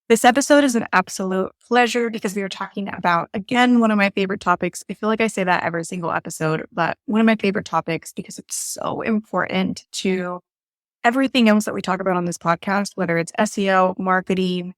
This episode is an absolute pleasure because we are talking about, again, one of my favorite topics. I feel like I say that every single episode, but one of my favorite topics because it's so important to everything else that we talk about on this podcast, whether it's SEO, marketing,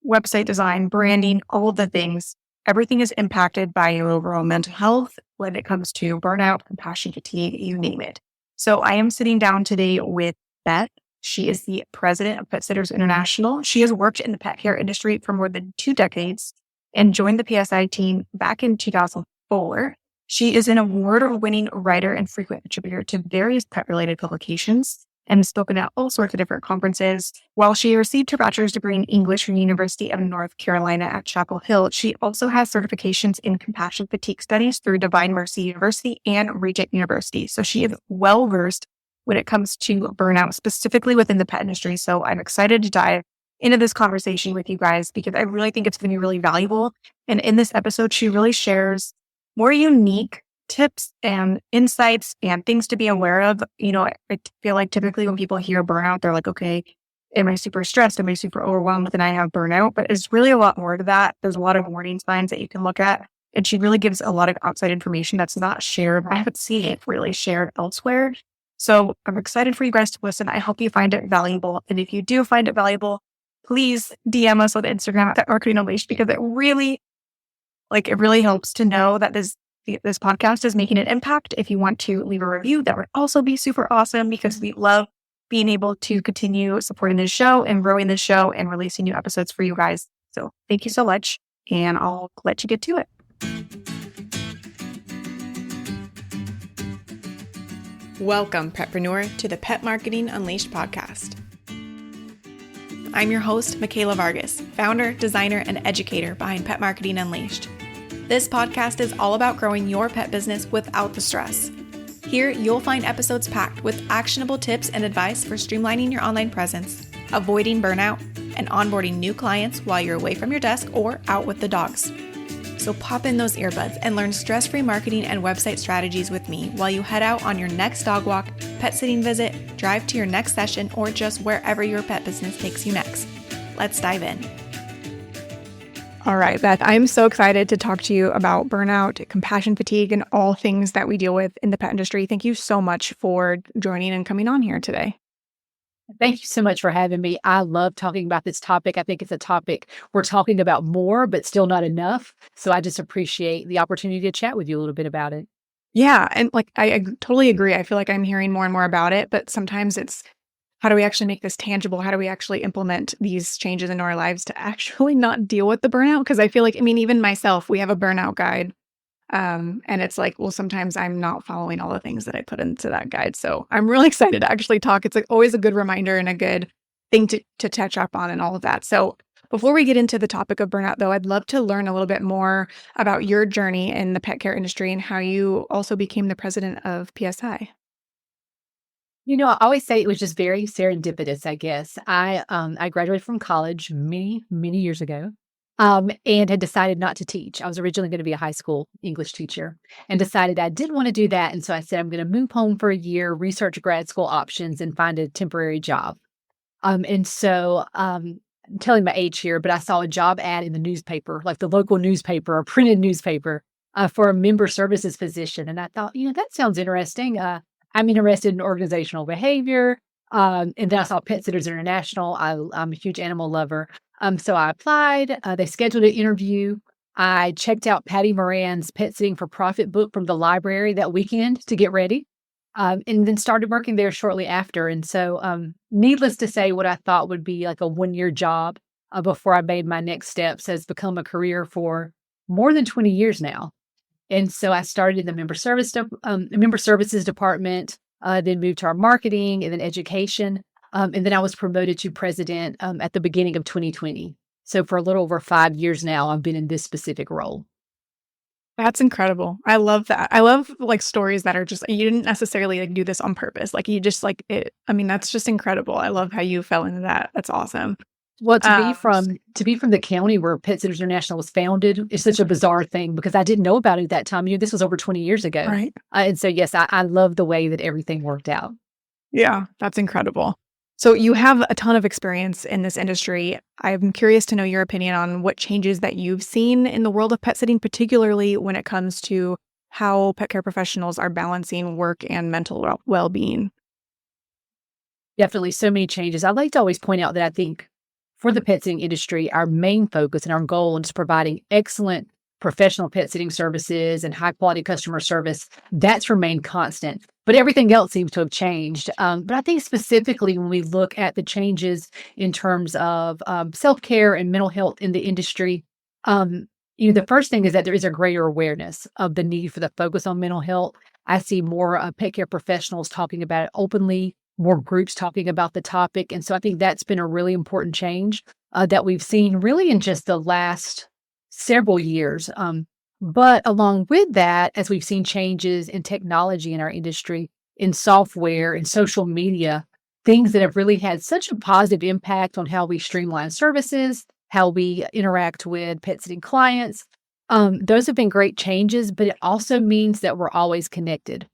website design, branding, all of the things. Everything is impacted by your overall mental health when it comes to burnout, compassion fatigue, you name it. So I am sitting down today with Beth. She is the president of Pet Sitters International. She has worked in the pet care industry for more than 2 decades and joined the PSI team back in 2004. She is an award-winning writer and frequent contributor to various pet-related publications and has spoken at all sorts of different conferences. While she received her bachelor's degree in English from the University of North Carolina at Chapel Hill, she also has certifications in compassion fatigue studies through Divine Mercy University and Regent University. So she is well-versed when it comes to burnout, specifically within the pet industry. So I'm excited to dive into this conversation with you guys because I really think it's going to be really valuable. And in this episode, she really shares more unique tips and insights and things to be aware of. You know, I feel like typically when people hear burnout, they're like, okay, am I super stressed? Am I super overwhelmed? Then I have burnout. But it's really a lot more to that. There's a lot of warning signs that you can look at. And she really gives a lot of outside information that's not shared. I haven't seen it really shared elsewhere. So I'm excited for you guys to listen. I hope you find it valuable. And if you do find it valuable, please DM us on Instagram at Marketing Unleashed because it really helps to know that this podcast is making an impact. If you want to leave a review, that would also be super awesome because we love being able to continue supporting this show and growing this show and releasing new episodes for you guys. So thank you so much. And I'll let you get to it. Welcome, Petpreneur, to the Pet Marketing Unleashed podcast. I'm your host, Michaela Vargas, founder, designer, and educator behind Pet Marketing Unleashed. This podcast is all about growing your pet business without the stress. Here, you'll find episodes packed with actionable tips and advice for streamlining your online presence, avoiding burnout, and onboarding new clients while you're away from your desk or out with the dogs. So pop in those earbuds and learn stress-free marketing and website strategies with me while you head out on your next dog walk, pet sitting visit, drive to your next session, or just wherever your pet business takes you next. Let's dive in. All right, Beth, I'm so excited to talk to you about burnout, compassion fatigue, and all things that we deal with in the pet industry. Thank you so much for joining and coming on here today. Thank you so much for having me. I love talking about this topic. I think it's a topic we're talking about more, but still not enough. So I just appreciate the opportunity to chat with you a little bit about it. Yeah. And I totally agree. I feel like I'm hearing more and more about it, but sometimes it's how do we actually make this tangible? How do we actually implement these changes into our lives to actually not deal with the burnout? Because I feel like, even myself, we have a burnout guide. And it's like, well, sometimes I'm not following all the things that I put into that guide. So I'm really excited to actually talk. It's always a good reminder and a good thing to touch up on and all of that. So before we get into the topic of burnout, though, I'd love to learn a little bit more about your journey in the pet care industry and how you also became the president of PSI. I always say it was just very serendipitous, I guess. I graduated from college many, many years ago. And had decided not to teach. I was originally going to be a high school English teacher and decided I didn't want to do that. And so I said, I'm going to move home for a year, research grad school options, and find a temporary job. I'm telling my age here, but I saw a job ad in the newspaper, like the local newspaper or printed newspaper, for a member services position. And I thought, that sounds interesting. I'm interested in organizational behavior. And then I saw Pet Sitters International. I'm a huge animal lover. So I applied, they scheduled an interview. I checked out Patty Moran's Pet Sitting for Profit book from the library that weekend to get ready, and then started working there shortly after. And so needless to say, what I thought would be like a 1-year job before I made my next steps has become a career for more than 20 years now. And so I started in the member services department, then moved to our marketing and then education. And then I was promoted to president at the beginning of 2020. So for a little over 5 years now, I've been in this specific role. That's incredible. I love that. I love stories that are just, you didn't necessarily do this on purpose. You just it. That's just incredible. I love how you fell into that. That's awesome. Well, to be from the county where Pet Sitters International was founded is such a bizarre thing because I didn't know about it at that time. This was over 20 years ago. Right. And so, yes, I love the way that everything worked out. Yeah, that's incredible. So you have a ton of experience in this industry. I'm curious to know your opinion on what changes that you've seen in the world of pet sitting, particularly when it comes to how pet care professionals are balancing work and mental well-being. Definitely so many changes. I like to always point out that I think for the pet sitting industry, our main focus and our goal is providing excellent professional pet sitting services and high quality customer service. That's remained constant, but everything else seems to have changed. But I think specifically when we look at the changes in terms of self care and mental health in the industry, um, the first thing is that there is a greater awareness of the need for the focus on mental health. I see more pet care professionals talking about it openly, more groups talking about the topic. And so I think that's been a really important change that we've seen really in just the last several years. But along with that, as we've seen changes in technology in our industry, in software, in social media, things that have really had such a positive impact on how we streamline services, how we interact with pet sitting clients. Those have been great changes, but it also means that we're always connected.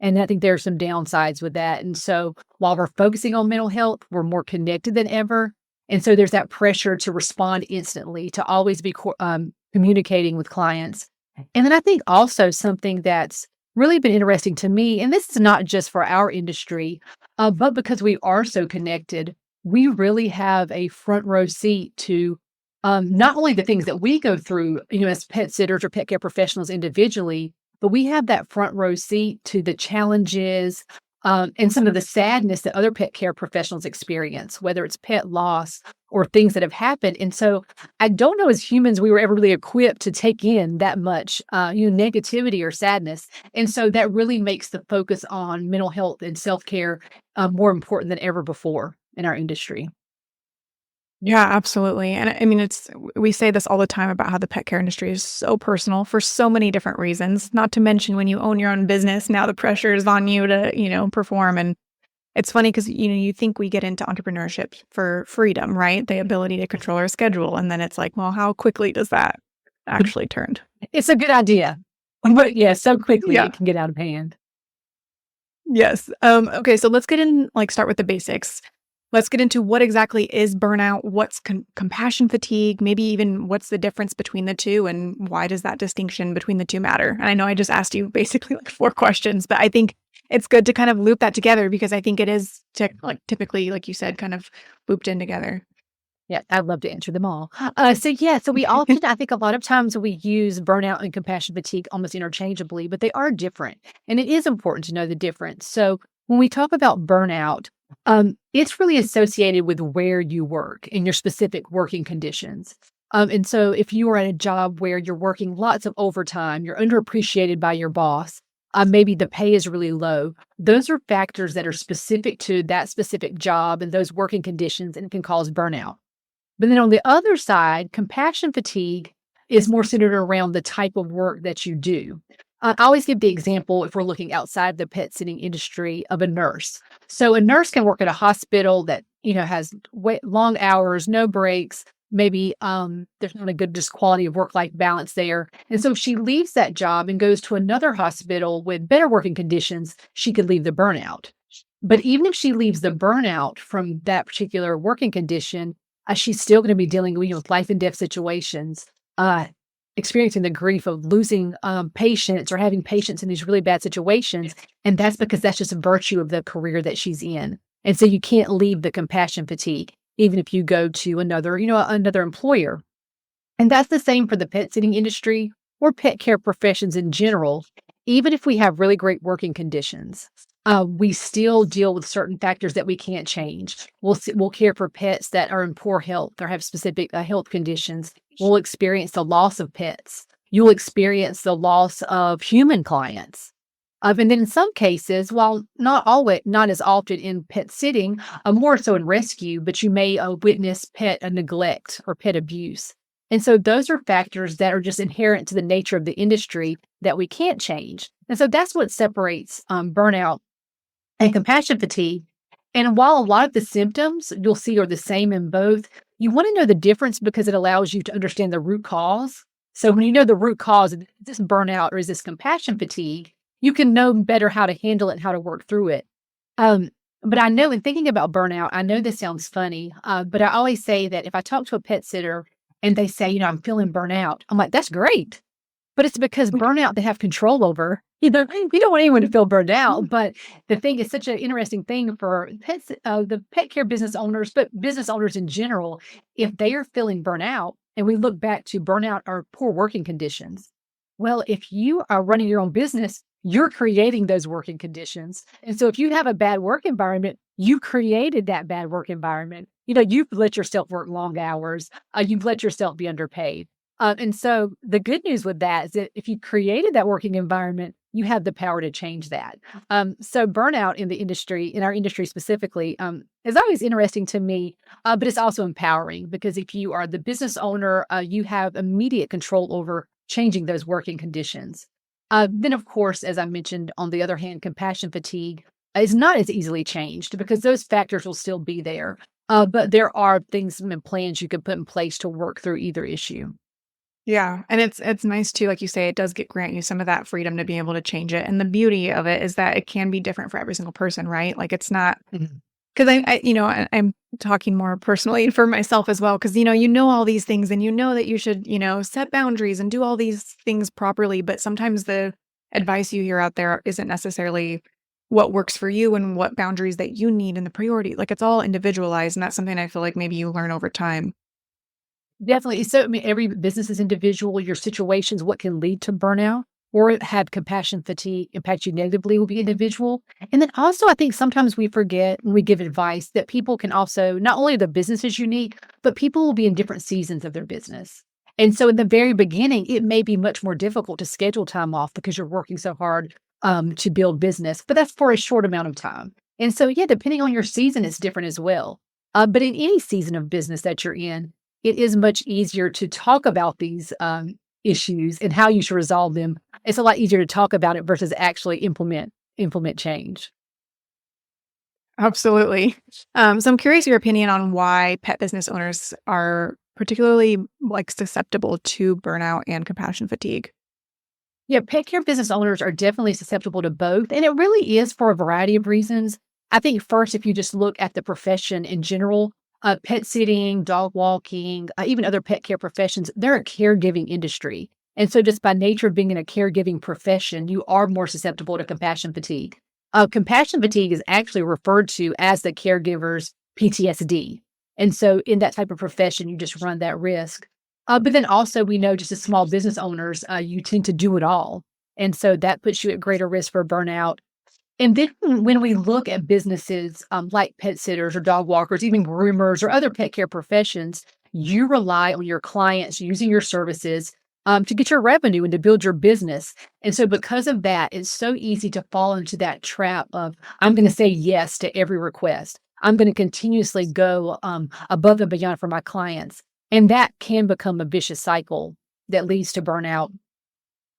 And I think there are some downsides with that. And so while we're focusing on mental health, we're more connected than ever. And so there's that pressure to respond instantly, to always be communicating with clients. And then I think also something that's really been interesting to me, and this is not just for our industry, but because we are so connected, we really have a front row seat to not only the things that we go through, as pet sitters or pet care professionals individually, but we have that front row seat to the challenges and some of the sadness that other pet care professionals experience, whether it's pet loss or things that have happened. And so I don't know as humans, we were ever really equipped to take in that much, negativity or sadness. And so that really makes the focus on mental health and self-care more important than ever before in our industry. Yeah, absolutely. And I mean, we say this all the time about how the pet care industry is so personal for so many different reasons, not to mention when you own your own business, now the pressure is on you to, perform. And it's funny because, you think we get into entrepreneurship for freedom, right? The ability to control our schedule. And then it's like, well, how quickly does that actually turn? It's a good idea. But yeah, so quickly Yeah. it can get out of hand. Yes. Okay. So let's start with the basics. Let's get into what exactly is burnout, what's compassion fatigue, maybe even what's the difference between the two, and why does that distinction between the two matter? And I know I just asked you basically like 4 questions, but I think it's good to kind of loop that together because I think it is typically, like you said, kind of looped in together. Yeah, I'd love to answer them all. So we often, I think a lot of times we use burnout and compassion fatigue almost interchangeably, but they are different. And it is important to know the difference. So when we talk about burnout, it's really associated with where you work and your specific working conditions. And so if you are at a job where you're working lots of overtime, you're underappreciated by your boss, maybe the pay is really low. Those are factors that are specific to that specific job and those working conditions and can cause burnout. But then on the other side, compassion fatigue is more centered around the type of work that you do. I always give the example, if we're looking outside the pet sitting industry, of a nurse. So a nurse can work at a hospital that, has long hours, no breaks. Maybe there's not a good just quality of work-life balance there. And so if she leaves that job and goes to another hospital with better working conditions, she could leave the burnout. But even if she leaves the burnout from that particular working condition, she's still going to be dealing with life and death situations, experiencing the grief of losing patients or having patients in these really bad situations. And that's because that's just a virtue of the career that she's in. And so you can't leave the compassion fatigue, even if you go to another employer. And that's the same for the pet sitting industry or pet care professions in general. Even if we have really great working conditions, we still deal with certain factors that we can't change. We'll care for pets that are in poor health or have specific health conditions. We'll experience the loss of pets. You'll experience the loss of human clients. And then in some cases, while not as often in pet sitting, more so in rescue, but you may witness pet neglect or pet abuse. And so those are factors that are just inherent to the nature of the industry that we can't change. And so that's what separates burnout and compassion fatigue. And while a lot of the symptoms you'll see are the same in both, you want to know the difference because it allows you to understand the root cause. So when you know the root cause, is this burnout or is this compassion fatigue, you can know better how to handle it and how to work through it. But I know in thinking about burnout, I know this sounds funny, but I always say that if I talk to a pet sitter and they say, I'm feeling burnout, I'm like, that's great. But it's because burnout they have control over. We don't want anyone to feel burned out. But the thing is such an interesting thing for pets, the pet care business owners, but business owners in general, if they are feeling burnout, and we look back to burnout or poor working conditions. Well, if you are running your own business, you're creating those working conditions. And so if you have a bad work environment, you created that bad work environment. You've let yourself work long hours. You've let yourself be underpaid. And so the good news with that is that if you created that working environment, you have the power to change that. So burnout in the industry, in our industry specifically, is always interesting to me, but it's also empowering because if you are the business owner, you have immediate control over changing those working conditions. Then, of course, as I mentioned, on the other hand, compassion fatigue is not as easily changed because those factors will still be there. But there are things and plans you could put in place to work through either issue. Yeah. And it's nice too, like you say, it does grant you some of that freedom to be able to change it. And the beauty of it is that it can be different for every single person, right? Like it's not Mhm. because I'm talking more personally for myself as well, because you know all these things and you know that you should, set boundaries and do all these things properly. But sometimes the advice you hear out there isn't necessarily what works for you and what boundaries that you need and the priority. Like it's all individualized. And that's something I feel like maybe you learn over time. Definitely. So, every business is individual. Your situations, what can lead to burnout or have compassion fatigue impact you negatively will be individual. And then also, I think sometimes we forget when we give advice that people can also, not only the business is unique, but people will be in different seasons of their business. And so, in the very beginning, it may be much more difficult to schedule time off because you're working so hard to build business, but that's for a short amount of time. And so, yeah, depending on your season, it's different as well. But in any season of business that you're in, it is much easier to talk about these issues and how you should resolve them. It's a lot easier to talk about it versus actually implement change. Absolutely. So I'm curious your opinion on why pet business owners are particularly like susceptible to burnout and compassion fatigue. Yeah, pet care business owners are definitely susceptible to both, and it really is for a variety of reasons. I think first, if you just look at the profession in general, pet sitting, dog walking, even other pet care professions, they're a caregiving industry. And so, just by nature of being in a caregiving profession, you are more susceptible to compassion fatigue. Compassion fatigue is actually referred to as the caregiver's PTSD. And so, in that type of profession, you just run that risk. But then also, we know just as small business owners, you tend to do it all. And so that puts you at greater risk for burnout. And then when we look at businesses like pet sitters or dog walkers, even groomers or other pet care professions, you rely on your clients using your services to get your revenue and to build your business. And so, because of that, it's so easy to fall into that trap of, I'm going to say yes to every request. I'm going to continuously go above and beyond for my clients. And that can become a vicious cycle that leads to burnout.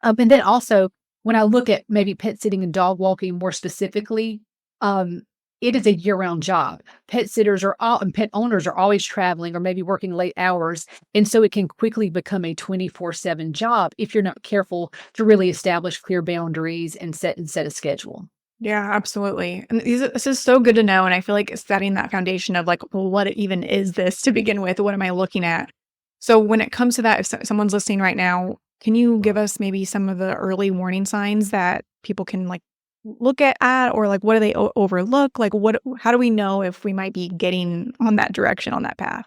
And then also, when I look at maybe pet sitting and dog walking more specifically, um, it is a year-round job. Pet sitters and pet owners are always traveling or maybe working late hours. And so it can quickly become a 24/7 job if you're not careful to really establish clear boundaries and set a schedule. Yeah, absolutely. And this is so good to know. And I feel like setting that foundation of like, well, what even is this to begin with? What am I looking at? So when it comes to that, if someone's listening right now, can you give us maybe some of the early warning signs that people can like look at or like what do they overlook? Like how do we know if we might be getting on that direction, on that path?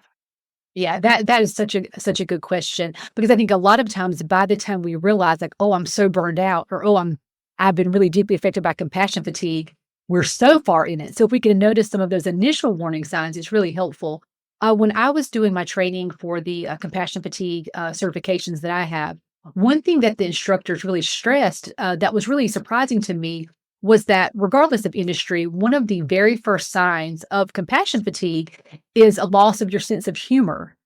Yeah, that is such a good question because I think a lot of times by the time we realize like, oh, I'm so burned out or I've been really deeply affected by compassion fatigue, we're so far in it. So if we can notice some of those initial warning signs, it's really helpful. When I was doing my training for the compassion fatigue certifications that I have, one thing that the instructors really stressed that was really surprising to me was that regardless of industry, one of the very first signs of compassion fatigue is a loss of your sense of humor.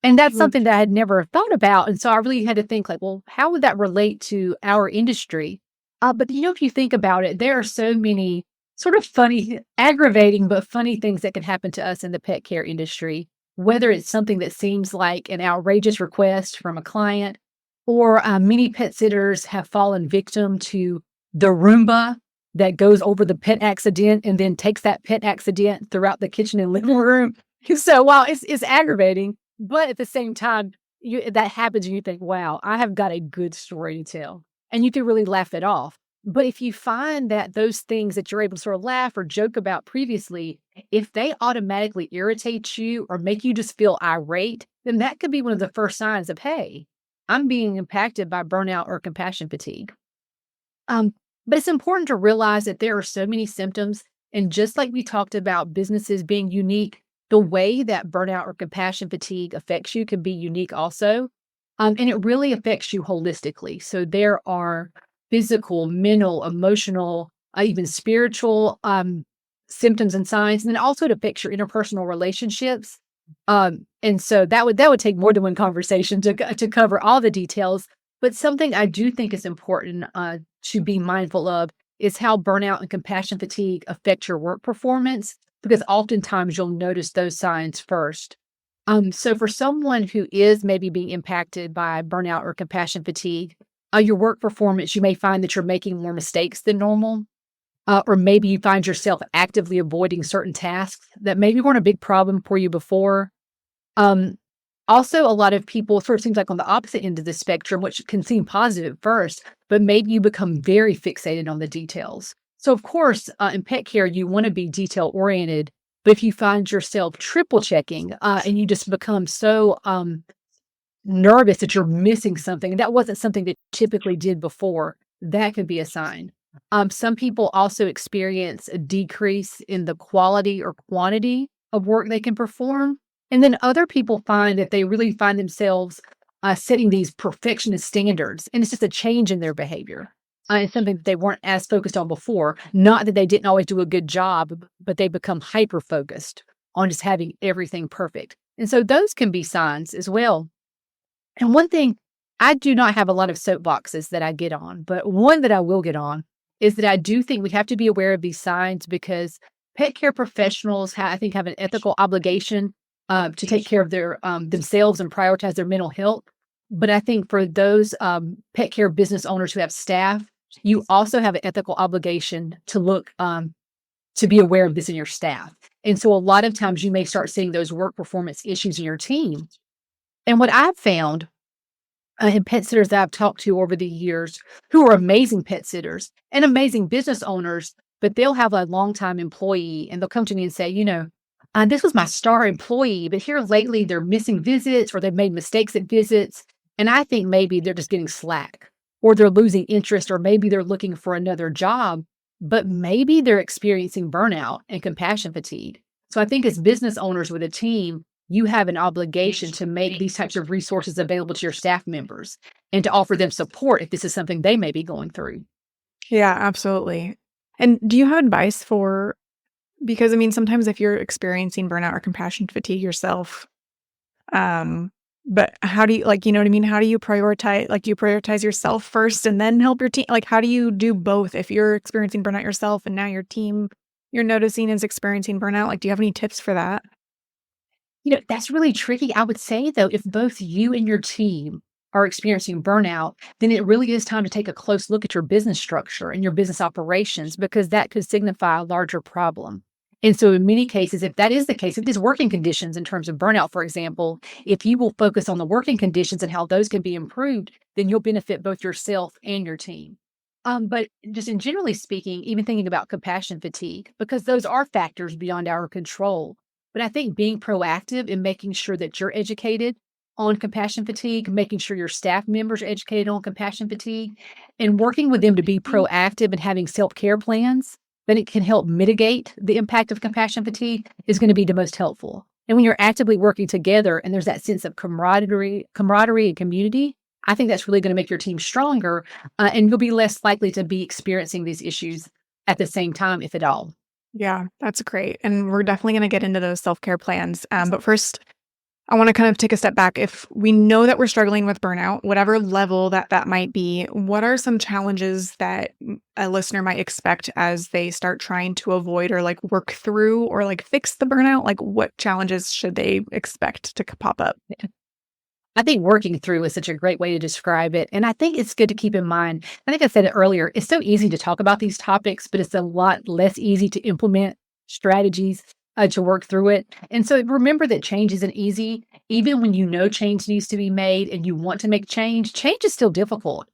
And that's Mhm. something that I had never thought about. And so I really had to think like, well, how would that relate to our industry? But if you think about it, there are so many sort of funny, aggravating, but funny things that can happen to us in the pet care industry, whether it's something that seems like an outrageous request from a client, or many pet sitters have fallen victim to the Roomba that goes over the pet accident and then takes that pet accident throughout the kitchen and living room. So while it's aggravating, but at the same time, that happens and you think, wow, I have got a good story to tell. And you can really laugh it off. But if you find that those things that you're able to sort of laugh or joke about previously, if they automatically irritate you or make you just feel irate, then that could be one of the first signs of, hey, I'm being impacted by burnout or compassion fatigue. Um, but it's important to realize that there are so many symptoms. And just like we talked about businesses being unique, the way that burnout or compassion fatigue affects you can be unique also. And it really affects you holistically. So there are physical, mental, emotional, even spiritual symptoms and signs. And then also it affects your interpersonal relationships. And so that would take more than one conversation to cover all the details. But something I do think is important to be mindful of is how burnout and compassion fatigue affect your work performance, because oftentimes you'll notice those signs first. So for someone who is maybe being impacted by burnout or compassion fatigue, your work performance, you may find that you're making more mistakes than normal, or maybe you find yourself actively avoiding certain tasks that maybe weren't a big problem for you before. Um, Also, a lot of people sort of seems like on the opposite end of the spectrum, which can seem positive at first, but maybe you become very fixated on the details. So, of course, in pet care, you want to be detail oriented. But if you find yourself triple checking and you just become so nervous that you're missing something, and that wasn't something that you typically did before, that could be a sign. Some people also experience a decrease in the quality or quantity of work they can perform. And then other people find that they really find themselves setting these perfectionist standards, and it's just a change in their behavior. It's something that they weren't as focused on before. Not that they didn't always do a good job, but they become hyper focused on just having everything perfect. And so those can be signs as well. And one thing, I do not have a lot of soapboxes that I get on, but one that I will get on is that I do think we have to be aware of these signs, because pet care professionals, I think, have an ethical obligation to take care of their themselves and prioritize their mental health. But I think for those pet care business owners who have staff, you also have an ethical obligation to look to be aware of this in your staff. And so a lot of times you may start seeing those work performance issues in your team. And what I've found in pet sitters that I've talked to over the years, who are amazing pet sitters and amazing business owners, but they'll have a longtime employee and they'll come to me and say, this was my star employee, but here lately they're missing visits or they've made mistakes at visits. And I think maybe they're just getting slack, or they're losing interest, or maybe they're looking for another job, but maybe they're experiencing burnout and compassion fatigue. So I think as business owners with a team, you have an obligation to make these types of resources available to your staff members and to offer them support if this is something they may be going through. Yeah, absolutely. And do you have advice because sometimes if you're experiencing burnout or compassion fatigue yourself, but how do you, how do you prioritize, do you prioritize yourself first and then help your team? How do you do both if you're experiencing burnout yourself and now your team you're noticing is experiencing burnout? Do you have any tips for that? That's really tricky. I would say, though, if both you and your team are experiencing burnout, then it really is time to take a close look at your business structure and your business operations, because that could signify a larger problem. And so in many cases, if that is the case, if there's working conditions in terms of burnout, for example, if you will focus on the working conditions and how those can be improved, then you'll benefit both yourself and your team. But just in generally speaking, even thinking about compassion fatigue, because those are factors beyond our control. But I think being proactive in making sure that you're educated on compassion fatigue, making sure your staff members are educated on compassion fatigue, and working with them to be proactive and having self-care plans, then it can help mitigate the impact of compassion fatigue is going to be the most helpful. And when you're actively working together and there's that sense of camaraderie and community, I think that's really going to make your team stronger, and you'll be less likely to be experiencing these issues at the same time, if at all. Yeah, that's great. And we're definitely going to get into those self-care plans. But first, I want to kind of take a step back. If we know that we're struggling with burnout, whatever level that might be, what are some challenges that a listener might expect as they start trying to avoid or work through or fix the burnout? What challenges should they expect to pop up? I think working through is such a great way to describe it. And I think it's good to keep in mind. I think I said it earlier. It's so easy to talk about these topics, but it's a lot less easy to implement strategies to work through it. And so remember that change isn't easy. Even when you know change needs to be made and you want to make change, change is still difficult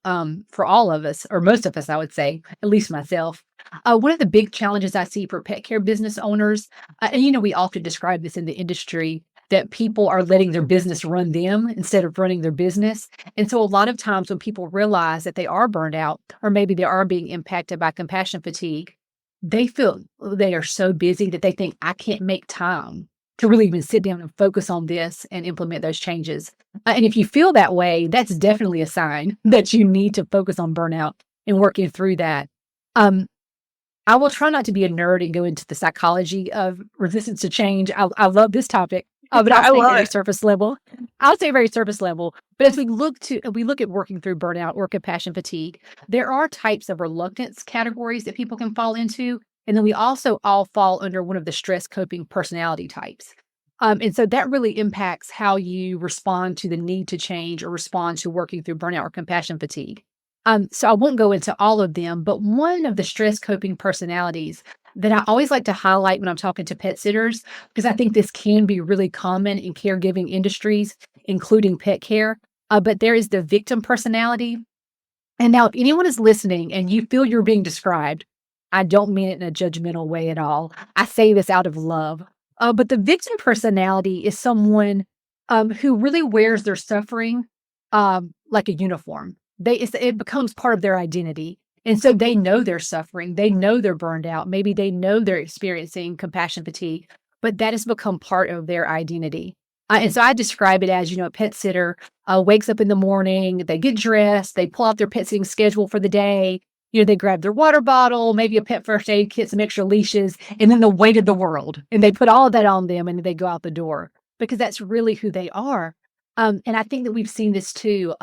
for all of us, or most of us, I would say, at least myself. One of the big challenges I see for pet care business owners, and we often describe this in the industry, that people are letting their business run them instead of running their business. And so a lot of times when people realize that they are burned out, or maybe they are being impacted by compassion fatigue, they feel they are so busy that they think, I can't make time to really even sit down and focus on this and implement those changes. And if you feel that way, that's definitely a sign that you need to focus on burnout and working through that. Um, I will try not to be a nerd and go into the psychology of resistance to change. I love this topic, but I'll I say love very it. surface level. I'll say very surface level. But as we look at working through burnout or compassion fatigue, there are types of reluctance categories that people can fall into, and then we also all fall under one of the stress coping personality types. And so that really impacts how you respond to the need to change or respond to working through burnout or compassion fatigue. So I won't go into all of them, but one of the stress coping personalities that I always like to highlight when I'm talking to pet sitters, because I think this can be really common in caregiving industries, including pet care. But there is the victim personality. And now, if anyone is listening and you feel you're being described, I don't mean it in a judgmental way at all. I say this out of love. But the victim personality is someone who really wears their suffering like a uniform. It becomes part of their identity. And so they know they're suffering. They know they're burned out. Maybe they know they're experiencing compassion fatigue, but that has become part of their identity. And so I describe it as, a pet sitter wakes up in the morning, they get dressed, they pull out their pet sitting schedule for the day. They grab their water bottle, maybe a pet first aid kit, some extra leashes, and then the weight of the world. And they put all of that on them and they go out the door because that's really who they are. And I think that we've seen this too.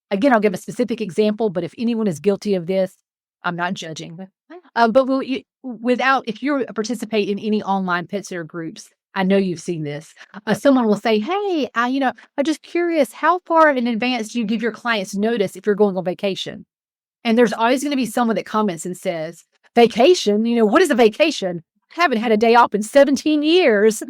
Again, I'll give a specific example, but if anyone is guilty of this, I'm not judging. But if you participate in any online pet sitter groups, I know you've seen this. Someone will say, "Hey, I'm just curious, how far in advance do you give your clients notice if you're going on vacation?" And there's always going to be someone that comments and says, "Vacation? What is a vacation? I haven't had a day off in 17 years."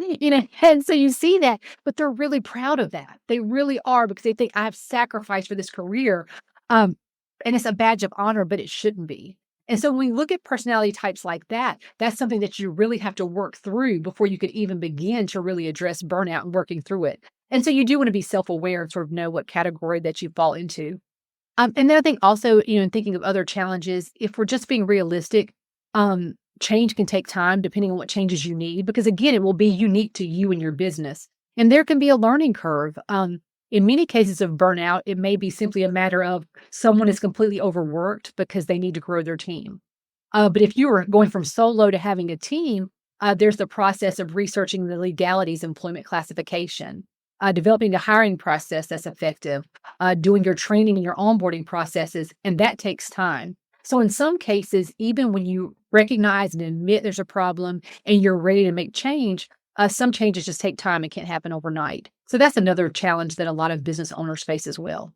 And so you see that, but they're really proud of that. They really are because they think I have sacrificed for this career. And it's a badge of honor, but it shouldn't be. And so when we look at personality types like that, that's something that you really have to work through before you could even begin to really address burnout and working through it. And so you do want to be self-aware and sort of know what category that you fall into. And then I think also, in thinking of other challenges, if we're just being realistic, change can take time depending on what changes you need, because again, it will be unique to you and your business. And there can be a learning curve. In many cases of burnout, it may be simply a matter of someone is completely overworked because they need to grow their team. But if you are going from solo to having a team, there's the process of researching the legalities of employment classification, developing a hiring process that's effective, doing your training and your onboarding processes, and that takes time. So in some cases, even when you recognize and admit there's a problem and you're ready to make change, some changes just take time and can't happen overnight. So that's another challenge that a lot of business owners face as well.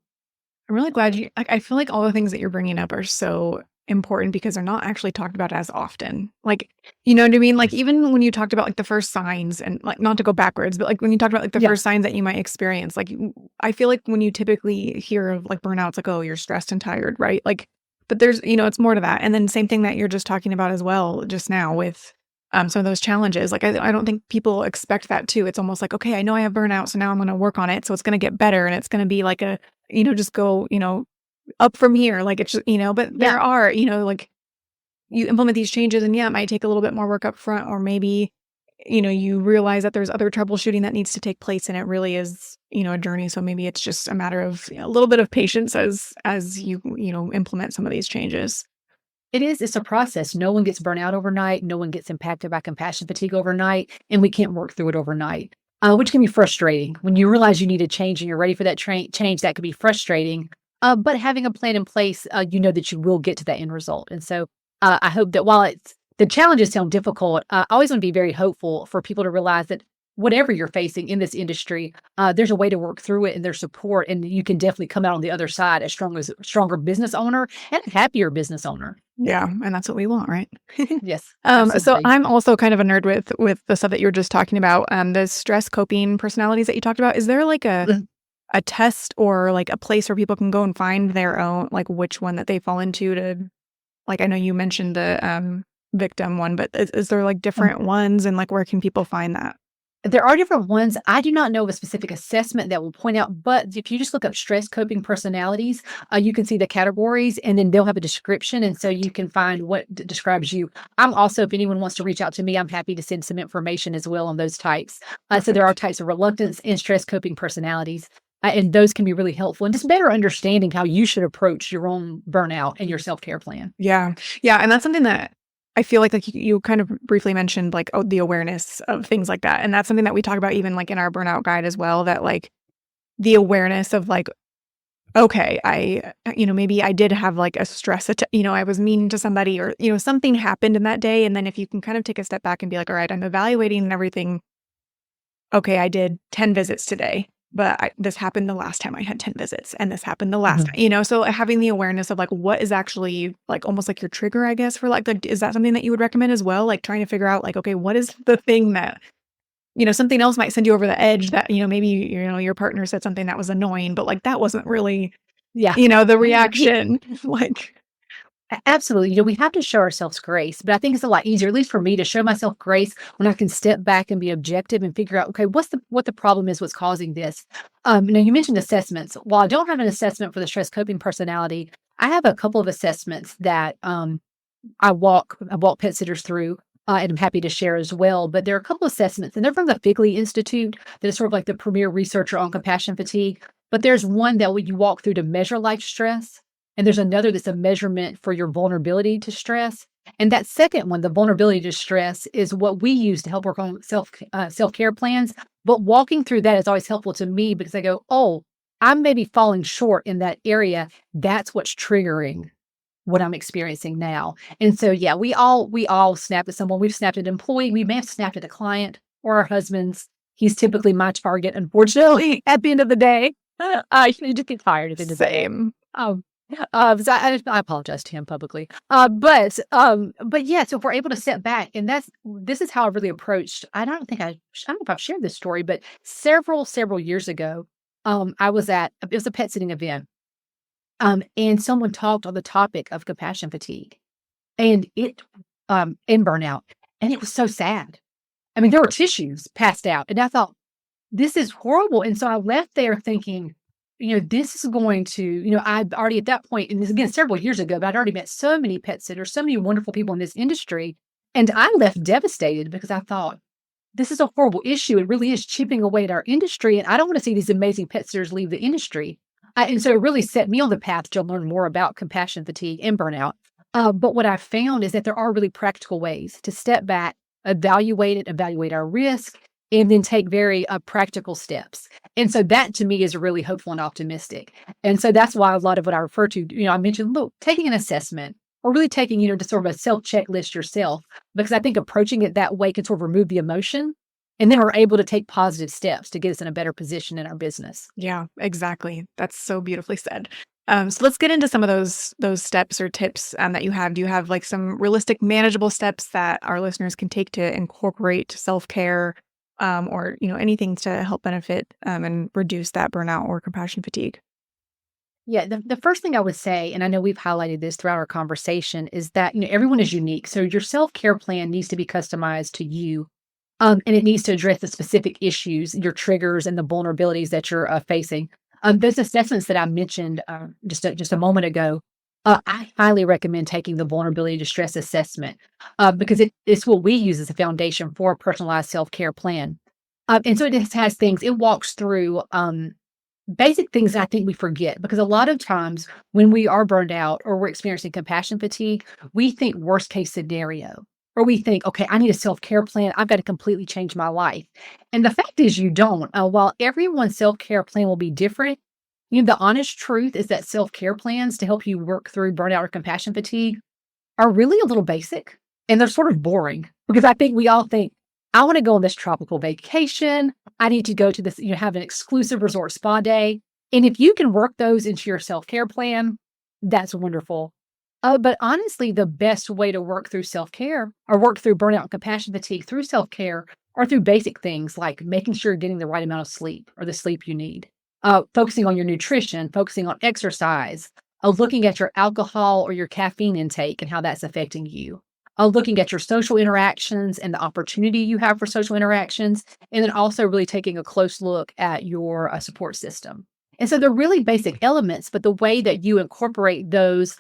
I'm really glad I feel like all the things that you're bringing up are so important because they're not actually talked about as often. Like, you know what I mean? Like, even when you talked about like the first signs and like, not to go backwards, but like when you talked about like the Yeah. first signs that you might experience, like, I feel like when you typically hear of like burnout, it's like, oh, you're stressed and tired, right? Like, but there's, it's more to that. And then same thing that you're just talking about as well, just now with some of those challenges. Like, I don't think people expect that too. It's almost like, okay, I know I have burnout, so now I'm going to work on it. So it's going to get better. And it's going to be like just go, up from here. Like it's just, but there are, like you implement these changes and it might take a little bit more work up front, or maybe, you realize that there's other troubleshooting that needs to take place and it really is, a journey. So maybe it's just a matter of a little bit of patience as you, implement some of these changes. It's a process. No one gets burnt out overnight. No one gets impacted by compassion fatigue overnight, and we can't work through it overnight, which can be frustrating. When you realize you need a change and you're ready for that change, that could be frustrating. But having a plan in place, you know that you will get to that end result. And so I hope that while the challenges sound difficult, I always want to be very hopeful for people to realize that whatever you're facing in this industry, there's a way to work through it and there's support, and you can definitely come out on the other side as stronger business owner and a happier business owner. Yeah, and that's what we want, right? Yes, So absolutely. I'm also kind of a nerd with the stuff that you were just talking about. The stress coping personalities that you talked about. Is there like Mhm. a test or like a place where people can go and find their own, like which one that they fall into to, like, I know you mentioned the victim one, but is there like different ones, and like where can people find that? There are different ones. I do not know of a specific assessment that will point out, but if you just look up stress coping personalities, you can see the categories and then they'll have a description. And so you can find what describes you. I'm also, if anyone wants to reach out to me, I'm happy to send some information as well on those types. So there are Perfect. types of reluctance and stress coping personalities. And those can be really helpful and just better understanding how you should approach your own burnout and your self care plan. Yeah. Yeah. And that's something that I feel like you kind of briefly mentioned, like, oh, the awareness of things like that. And that's something that we talk about even like in our burnout guide as well, that like the awareness of like, okay, maybe I did have like a I was mean to somebody, or, something happened in that day. And then if you can kind of take a step back and be like, all right, I'm evaluating and everything. Okay, I did 10 visits today, but this happened the last time I had 10 visits, and this happened the last Mhm. time, so having the awareness of like what is actually like almost like your trigger, I guess, for like is that something that you would recommend as well? Like trying to figure out like, okay, what is the thing that, something else might send you over the edge that, maybe, your partner said something that was annoying, but like that wasn't really, Yeah. the Yeah. reaction. Like, Absolutely. We have to show ourselves grace, but I think it's a lot easier, at least for me, to show myself grace when I can step back and be objective and figure out, okay, what the problem is, what's causing this. Now you mentioned assessments. While I don't have an assessment for the stress coping personality, I have a couple of assessments that I walk pet sitters through. And I'm happy to share as well. But there are a couple of assessments, and they're from the Figley Institute, that is sort of like the premier researcher on compassion fatigue. But there's one that you walk through to measure life stress, and there's another that's a measurement for your vulnerability to stress. And that second one, the vulnerability to stress, is what we use to help work on self care plans. But walking through that is always helpful to me because I go, oh, I'm maybe falling short in that area. That's what's triggering what I'm experiencing now. And so, yeah, we all snap at someone. We've snapped at an employee. We may have snapped at a client or our husbands. He's typically my target, unfortunately, at the end of the day. You just get tired at the end of the day. same. Um, so I apologize to him publicly. But yeah, so if we're able to step back, and this is how I really approached. I don't know if I've shared this story, but several years ago, it was a pet sitting event, and someone talked on the topic of compassion fatigue and and burnout, and it was so sad. I mean, there were tissues passed out, and I thought, this is horrible. And so I left there thinking, this is going to, I've already at that point, and this again several years ago, but I'd already met so many pet sitters, so many wonderful people in this industry. And I left devastated because I thought, this is a horrible issue. It really is chipping away at our industry. And I don't want to see these amazing pet sitters leave the industry. And so it really set me on the path to learn more about compassion fatigue and burnout. But what I found is that there are really practical ways to step back, evaluate our risk, and then take very practical steps. And so that to me is really hopeful and optimistic. And so that's why a lot of what I refer to, I mentioned, look, taking an assessment or really taking, just sort of a self checklist yourself, because I think approaching it that way can sort of remove the emotion. And then we're able to take positive steps to get us in a better position in our business. Yeah, exactly. That's so beautifully said. So let's get into some of those steps or tips that you have. Do you have like some realistic, manageable steps that our listeners can take to incorporate self-care, or anything to help benefit and reduce that burnout or compassion fatigue? Yeah, the first thing I would say, and I know we've highlighted this throughout our conversation, is that everyone is unique. So your self care plan needs to be customized to you, and it needs to address the specific issues, your triggers, and the vulnerabilities that you're facing. Those assessments that I mentioned just a moment ago, I highly recommend taking the vulnerability to stress assessment because it's what we use as a foundation for a personalized self care plan. And so it just has things. It walks through basic things that I think we forget because a lot of times when we are burned out or we're experiencing compassion fatigue, we think worst case scenario, or we think, okay, I need a self care plan. I've got to completely change my life. And the fact is, you don't. While everyone's self care plan will be different, the honest truth is that self care plans to help you work through burnout or compassion fatigue are really a little basic and they're sort of boring because I think we all think, I want to go on this tropical vacation. I need to go to this, have an exclusive resort spa day. And if you can work those into your self-care plan, that's wonderful. But honestly, the best way to work through self-care or work through burnout and compassion fatigue through self-care are through basic things like making sure you're getting the right amount of sleep or the sleep you need, focusing on your nutrition, focusing on exercise, looking at your alcohol or your caffeine intake and how that's affecting you, looking at your social interactions and the opportunity you have for social interactions, and then also really taking a close look at your support system. And so they're really basic elements, but the way that you incorporate those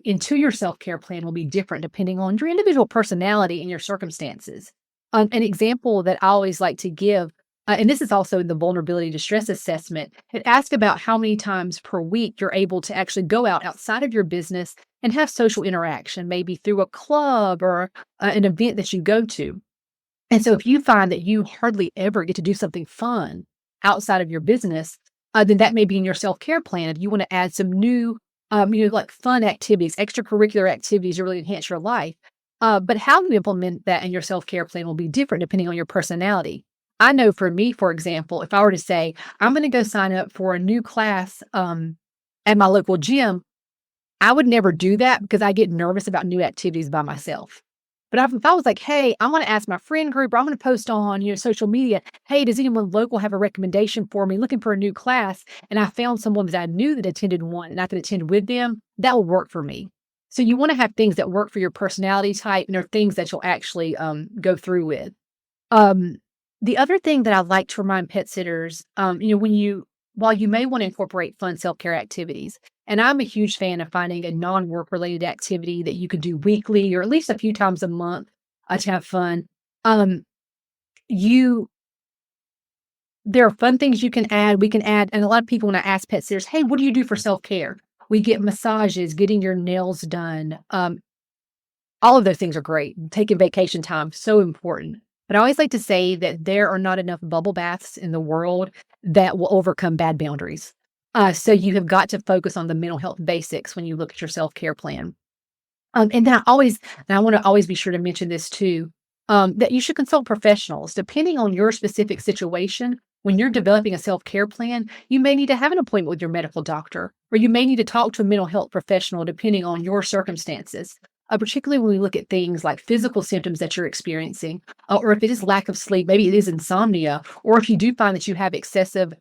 into your self-care plan will be different depending on your individual personality and your circumstances. An example that I always like to give, and this is also in the vulnerability to stress assessment, it asks about how many times per week you're able to actually go out outside of your business and have social interaction, maybe through a club or an event that you go to. And so if you find that you hardly ever get to do something fun outside of your business, then that may be in your self-care plan. If you want to add some new, like fun activities, extracurricular activities to really enhance your life. But how you implement that in your self-care plan will be different depending on your personality. I know for me, for example, if I were to say, I'm going to go sign up for a new class at my local gym, I would never do that because I get nervous about new activities by myself. But if I was like, hey, I want to ask my friend group, or I'm going to post on social media, hey, does anyone local have a recommendation for me looking for a new class? And I found someone that I knew that attended one and I could attend with them, that will work for me. So you want to have things that work for your personality type and are things that you'll actually go through with. The other thing that I like to remind pet sitters, while you may want to incorporate fun self-care activities, and I'm a huge fan of finding a non-work related activity that you could do weekly or at least a few times a month to have fun. You There are fun things you can add. We can add, and a lot of people when I ask pet sitters, hey, what do you do for self-care? We get massages, getting your nails done. All of those things are great. Taking vacation time, so important. But I always like to say that there are not enough bubble baths in the world that will overcome bad boundaries. So you have got to focus on the mental health basics when you look at your self-care plan. And I want to always be sure to mention this too, that you should consult professionals. Depending on your specific situation, when you're developing a self-care plan, you may need to have an appointment with your medical doctor, or you may need to talk to a mental health professional depending on your circumstances. Particularly when we look at things like physical symptoms that you're experiencing, or if it is lack of sleep, maybe it is insomnia, or if you do find that you have excessive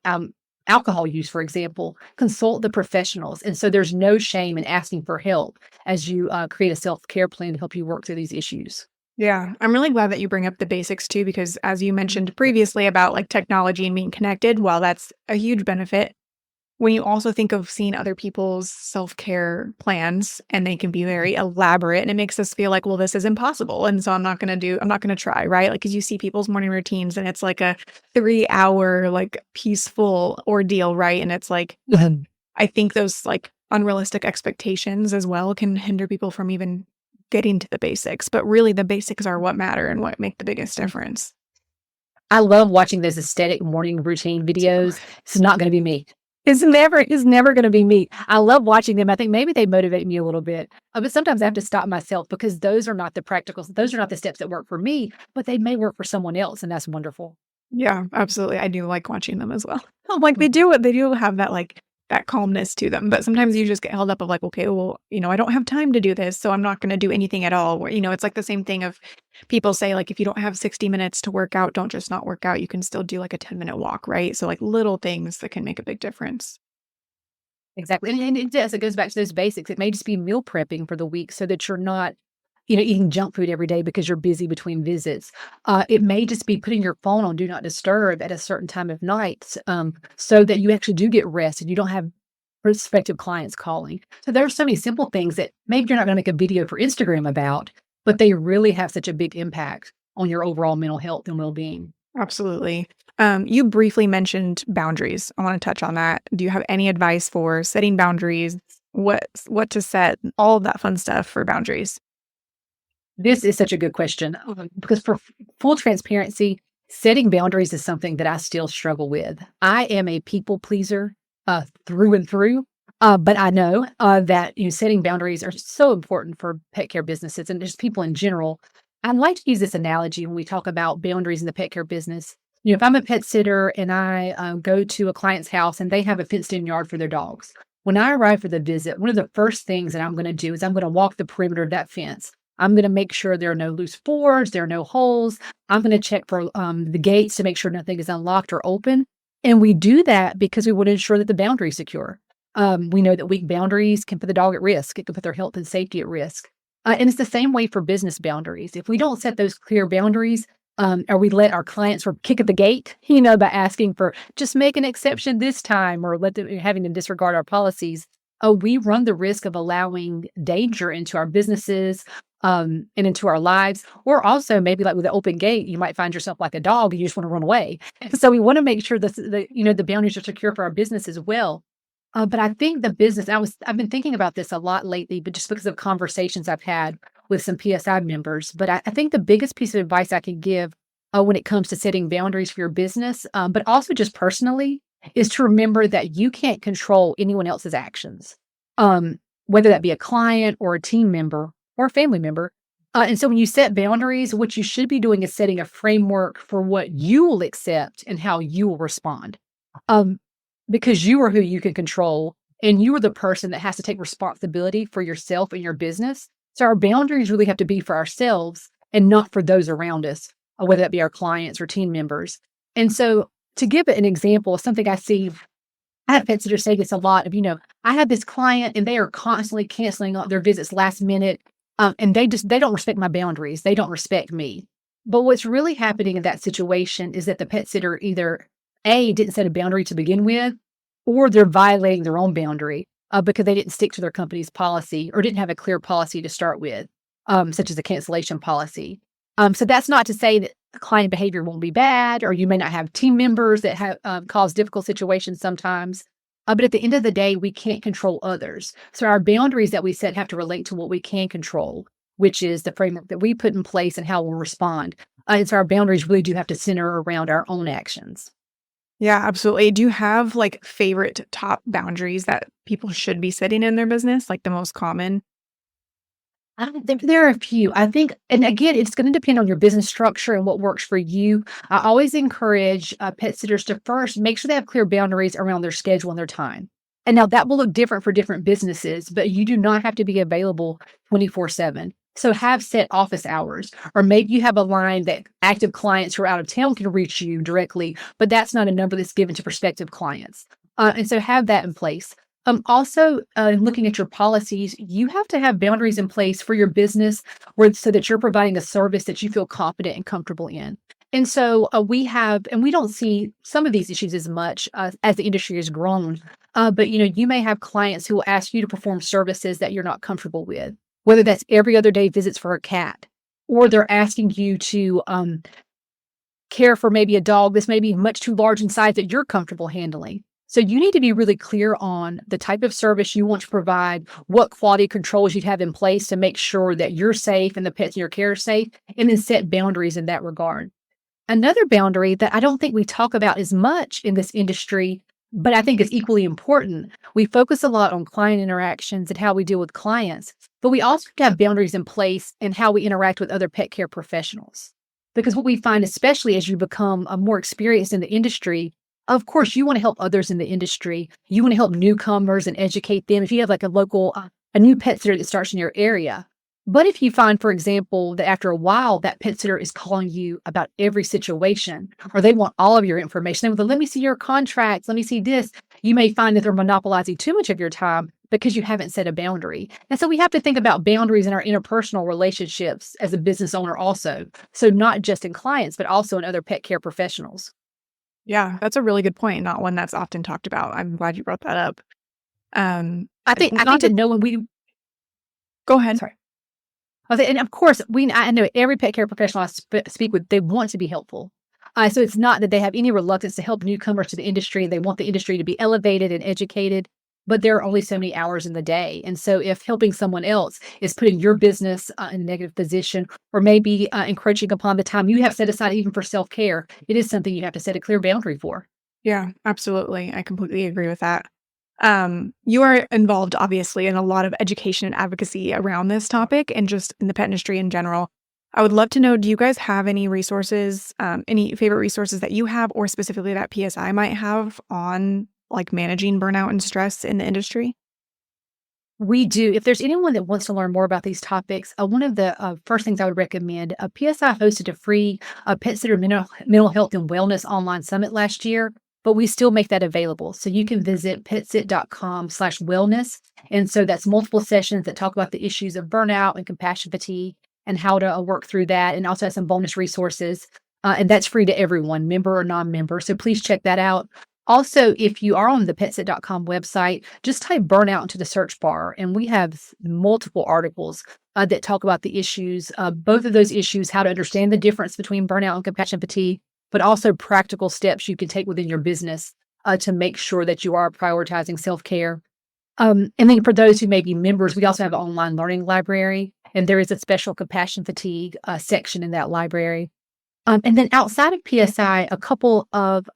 alcohol use, for example, consult the professionals. And so there's no shame in asking for help as you create a self-care plan to help you work through these issues. Yeah, I'm really glad that you bring up the basics too, because as you mentioned previously about like technology and being connected, while that's a huge benefit, when you also think of seeing other people's self-care plans and they can be very elaborate and it makes us feel like, well, this is impossible. And so I'm not going to try, right? Like, cause you see people's morning routines and it's like a 3-hour, like peaceful ordeal, right? And it's like, I think those like unrealistic expectations as well can hinder people from even getting to the basics, but really the basics are what matter and what make the biggest difference. I love watching those aesthetic morning routine videos. It's not going to be me. It's never going to be me. I love watching them. I think maybe they motivate me a little bit, but sometimes I have to stop myself because those are not the steps that work for me, but they may work for someone else. And that's wonderful. Yeah, absolutely. I do like watching them as well. Like they do have that like that calmness to them, but sometimes you just get held up of like, okay, well, I don't have time to do this, so I'm not going to do anything at all. Where, it's like the same thing of people say like, if you don't have 60 minutes to work out, don't just not work out. You can still do like a 10-minute walk, right? So like little things that can make a big difference. Exactly. And it does. It goes back to those basics. It may just be meal prepping for the week so that you're not eating junk food every day because you're busy between visits. It may just be putting your phone on do not disturb at a certain time of night, so that you actually do get rest and you don't have prospective clients calling. So there are so many simple things that maybe you're not going to make a video for Instagram about, but they really have such a big impact on your overall mental health and well-being. Absolutely. You briefly mentioned boundaries. I want to touch on that. Do you have any advice for setting boundaries? What to set, all of that fun stuff for boundaries? This is such a good question because for full transparency, setting boundaries is something that I still struggle with. I am a people pleaser through and through, but I know that setting boundaries are so important for pet care businesses and just people in general. I like to use this analogy when we talk about boundaries in the pet care business. If I'm a pet sitter and I go to a client's house and they have a fenced in yard for their dogs, when I arrive for the visit, one of the first things that I'm going to do is I'm going to walk the perimeter of that fence. I'm going to make sure there are no loose boards, there are no holes. I'm going to check for the gates to make sure nothing is unlocked or open. And we do that because we want to ensure that the boundary is secure. We know that weak boundaries can put the dog at risk. It can put their health and safety at risk. And it's the same way for business boundaries. If we don't set those clear boundaries, or we let our clients sort of kick at the gate, by asking for just make an exception this time or having to disregard our policies, we run the risk of allowing danger into our businesses and into our lives. Or also maybe like with an open gate, you might find yourself like a dog and you just want to run away. So we want to make sure that the boundaries are secure for our business as well. But I think the business, I've been thinking about this a lot lately, but just because of conversations I've had with some PSI members. But I think the biggest piece of advice I can give when it comes to setting boundaries for your business, but also just personally, is to remember that you can't control anyone else's actions, whether that be a client or a team member or a family member. And so when you set boundaries, what you should be doing is setting a framework for what you will accept and how you will respond. Because you are who you can control, and you are the person that has to take responsibility for yourself and your business. So our boundaries really have to be for ourselves and not for those around us, whether that be our clients or team members. And so to give an example of something I see, I have pet sitters say this a lot of, I have this client and they are constantly canceling their visits last minute. And they don't respect my boundaries. They don't respect me. But what's really happening in that situation is that the pet sitter either A, didn't set a boundary to begin with, or they're violating their own boundary because they didn't stick to their company's policy or didn't have a clear policy to start with, such as a cancellation policy. So that's not to say that client behavior won't be bad, or you may not have team members that have cause difficult situations sometimes. But at the end of the day, we can't control others. So our boundaries that we set have to relate to what we can control, which is the framework that we put in place and how we'll respond. And so our boundaries really do have to center around our own actions. Yeah, absolutely. Do you have like favorite top boundaries that people should be setting in their business, like the most common? There are a few. I think, and again, it's going to depend on your business structure and what works for you. I always encourage pet sitters to first make sure they have clear boundaries around their schedule and their time. And now that will look different for different businesses, but you do not have to be available 24/7. So have set office hours, or maybe you have a line that active clients who are out of town can reach you directly, but that's not a number that's given to prospective clients. And so have that in place. Also, looking at your policies, you have to have boundaries in place for your business so that you're providing a service that you feel confident and comfortable in. And so we don't see some of these issues as much as the industry has grown. But you may have clients who will ask you to perform services that you're not comfortable with, whether that's every other day visits for a cat, or they're asking you to care for maybe a dog that's maybe much too large in size that you're comfortable handling. So you need to be really clear on the type of service you want to provide, what quality controls you'd have in place to make sure that you're safe and the pets in your care are safe, and then set boundaries in that regard. Another boundary that I don't think we talk about as much in this industry, but I think is equally important. We focus a lot on client interactions and how we deal with clients, but we also have boundaries in place in how we interact with other pet care professionals. Because what we find, especially as you become more experienced in the industry, of course, you want to help others in the industry. You want to help newcomers and educate them. If you have like a new pet sitter that starts in your area. But if you find, for example, that after a while, that pet sitter is calling you about every situation, or they want all of your information, they want to, let me see your contracts, let me see this, you may find that they're monopolizing too much of your time because you haven't set a boundary. And so we have to think about boundaries in our interpersonal relationships as a business owner also. So not just in clients, but also in other pet care professionals. Yeah, that's a really good point. Not one that's often talked about. I'm glad you brought that up. I think to know when we go ahead. Sorry. And of course, I know every pet care professional I speak with, they want to be helpful. So it's not that they have any reluctance to help newcomers to the industry. They want the industry to be elevated and educated, but there are only so many hours in the day. And so if helping someone else is putting your business in a negative position, or maybe encroaching upon the time you have set aside even for self-care, it is something you have to set a clear boundary for. Yeah, absolutely. I completely agree with that. You are involved, obviously, in a lot of education and advocacy around this topic and just in the pet industry in general. I would love to know, do you guys have any resources, any favorite resources that you have or specifically that PSI might have on like managing burnout and stress in the industry? We do. If there's anyone that wants to learn more about these topics, one of the first things I would recommend, PSI hosted a free Pet Sitter mental health and wellness online summit last year, but we still make that available. So you can visit petsit.com/wellness. And so that's multiple sessions that talk about the issues of burnout and compassion fatigue and how to work through that, and also has some bonus resources. And that's free to everyone, member or non-member. So please check that out. Also, if you are on the petsit.com website, just type burnout into the search bar, and we have multiple articles that talk about the issues, both of those issues, how to understand the difference between burnout and compassion fatigue, but also practical steps you can take within your business to make sure that you are prioritizing self-care. And then for those who may be members, we also have an online learning library, and there is a special compassion fatigue section in that library. And then outside of PSI, a couple of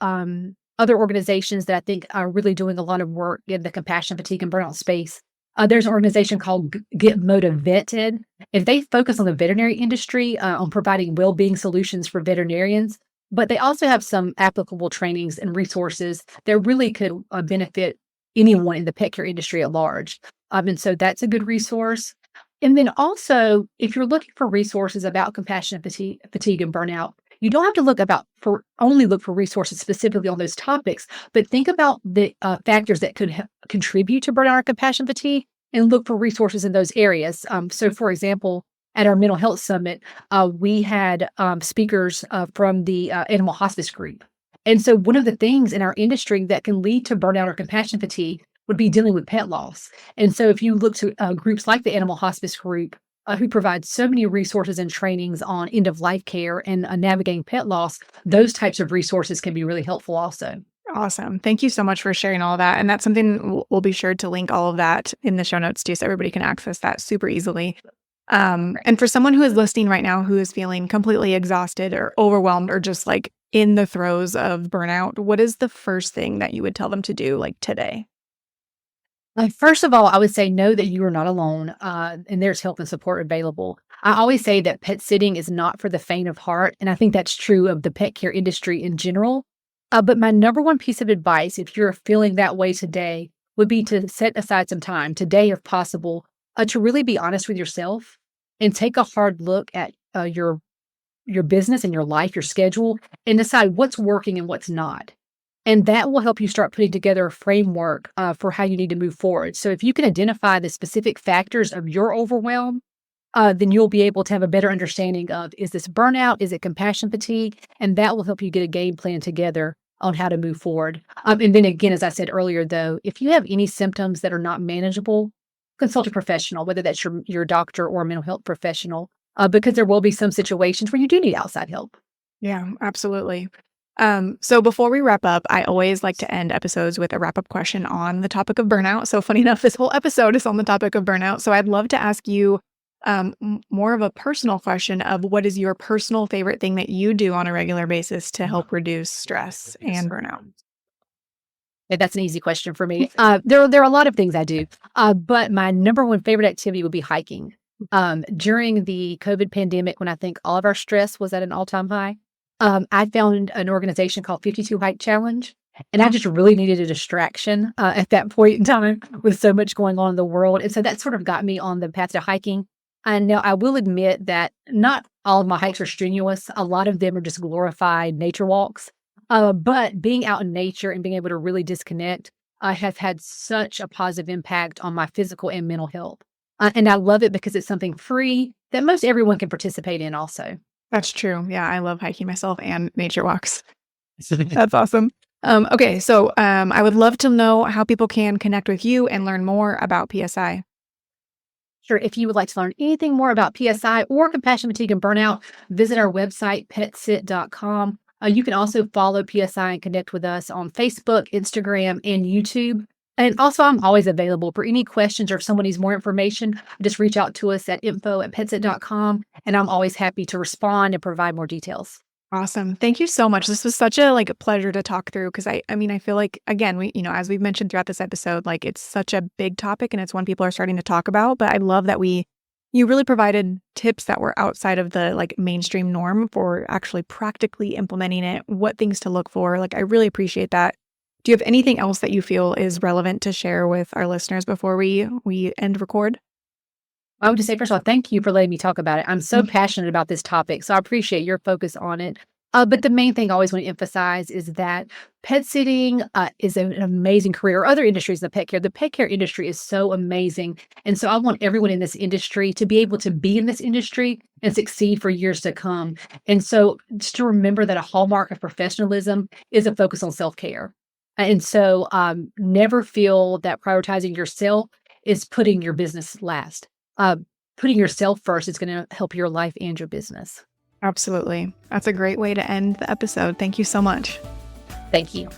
other organizations that I think are really doing a lot of work in the compassion fatigue and burnout space. There's an organization called Get Motivated, and they focus on the veterinary industry, on providing well-being solutions for veterinarians. But they also have some applicable trainings and resources that really could benefit anyone in the pet care industry at large. And so that's a good resource. And then also, if you're looking for resources about compassion fatigue and burnout, you don't have to only look for resources specifically on those topics, but think about the factors that could contribute to burnout or compassion fatigue, and look for resources in those areas. So, for example, at our mental health summit, we had speakers from the animal hospice group. And so one of the things in our industry that can lead to burnout or compassion fatigue would be dealing with pet loss. And so if you look to groups like the animal hospice group, who provide so many resources and trainings on end-of-life care and navigating pet loss, those types of resources can be really helpful also. Awesome. Thank you so much for sharing all of that. And that's something we'll be sure to link all of that in the show notes too, so everybody can access that super easily. And for someone who is listening right now, who is feeling completely exhausted or overwhelmed or just like in the throes of burnout, what is the first thing that you would tell them to do like today? First of all, I would say know that you are not alone, and there's help and support available. I always say that pet sitting is not for the faint of heart, and I think that's true of the pet care industry in general. But my number one piece of advice, if you're feeling that way today, would be to set aside some time today, if possible, to really be honest with yourself and take a hard look at your business and your life, your schedule, and decide what's working and what's not. And that will help you start putting together a framework for how you need to move forward. So if you can identify the specific factors of your overwhelm, then you'll be able to have a better understanding of, is this burnout? Is it compassion fatigue? And that will help you get a game plan together on how to move forward. And then again, as I said earlier, though, if you have any symptoms that are not manageable, consult a professional, whether that's your doctor or a mental health professional, because there will be some situations where you do need outside help. Yeah, absolutely. So before we wrap up, I always like to end episodes with a wrap-up question on the topic of burnout. So funny enough, this whole episode is on the topic of burnout. So I'd love to ask you more of a personal question of what is your personal favorite thing that you do on a regular basis to help reduce stress and burnout? Yeah, that's an easy question for me. There are a lot of things I do, but my number one favorite activity would be hiking. During the COVID pandemic, when I think all of our stress was at an all-time high, I found an organization called 52 Hike Challenge, and I just really needed a distraction at that point in time with so much going on in the world. And so that sort of got me on the path to hiking. And now I will admit that not all of my hikes are strenuous. A lot of them are just glorified nature walks. But being out in nature and being able to really disconnect has had such a positive impact on my physical and mental health. And I love it because it's something free that most everyone can participate in also. That's true. Yeah, I love hiking myself and nature walks. That's awesome. Okay, so I would love to know how people can connect with you and learn more about PSI. Sure. If you would like to learn anything more about PSI or compassion fatigue and burnout, visit our website, petsit.com. You can also follow PSI and connect with us on Facebook, Instagram, and YouTube. And also, I'm always available for any questions, or if someone needs more information, just reach out to us at info@petsit.com, and I'm always happy to respond and provide more details. Awesome. Thank you so much. This was such a pleasure to talk through, because I mean, I feel like, again, we, as we've mentioned throughout this episode, like it's such a big topic and it's one people are starting to talk about, but I love that we You really provided tips that were outside of the like mainstream norm for actually practically implementing it, what things to look for. Like, I really appreciate that. Do you have anything else that you feel is relevant to share with our listeners before we end record? I would just say, first of all, thank you for letting me talk about it. I'm so Mhm. passionate about this topic, so I appreciate your focus on it. But the main thing I always want to emphasize is that pet sitting is an amazing career, or other industries in the pet care. The pet care industry is so amazing. And so I want everyone in this industry to be able to be in this industry and succeed for years to come. And so just to remember that a hallmark of professionalism is a focus on self-care. And so never feel that prioritizing yourself is putting your business last. Uh, Putting yourself first is going to help your life and your business. Absolutely. That's a great way to end the episode. Thank you so much. Thank you.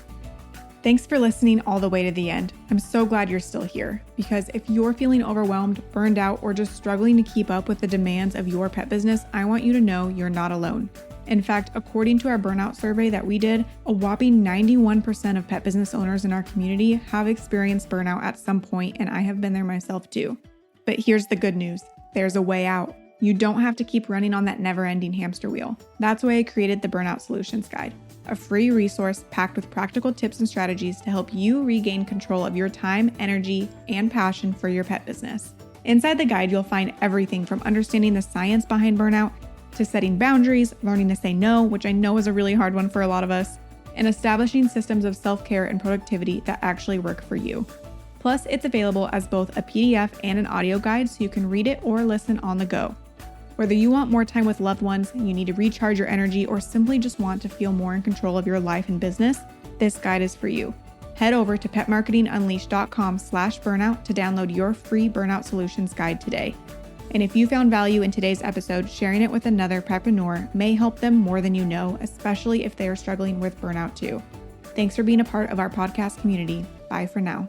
Thanks for listening all the way to the end. I'm so glad you're still here, because if you're feeling overwhelmed, burned out, or just struggling to keep up with the demands of your pet business, I want you to know you're not alone. In fact, according to our burnout survey that we did, a whopping 91% of pet business owners in our community have experienced burnout at some point, and I have been there myself too. But here's the good news. There's a way out. You don't have to keep running on that never-ending hamster wheel. That's why I created the Burnout Solutions Guide, a free resource packed with practical tips and strategies to help you regain control of your time, energy, and passion for your pet business. Inside the guide, you'll find everything from understanding the science behind burnout to setting boundaries, learning to say no, which I know is a really hard one for a lot of us, and establishing systems of self-care and productivity that actually work for you. Plus, it's available as both a PDF and an audio guide so you can read it or listen on the go. Whether you want more time with loved ones, you need to recharge your energy, or simply just want to feel more in control of your life and business, this guide is for you. Head over to petmarketingunleashed.com/burnout to download your free Burnout Solutions Guide today. And if you found value in today's episode, sharing it with another petpreneur may help them more than you know, especially if they are struggling with burnout too. Thanks for being a part of our podcast community. Bye for now.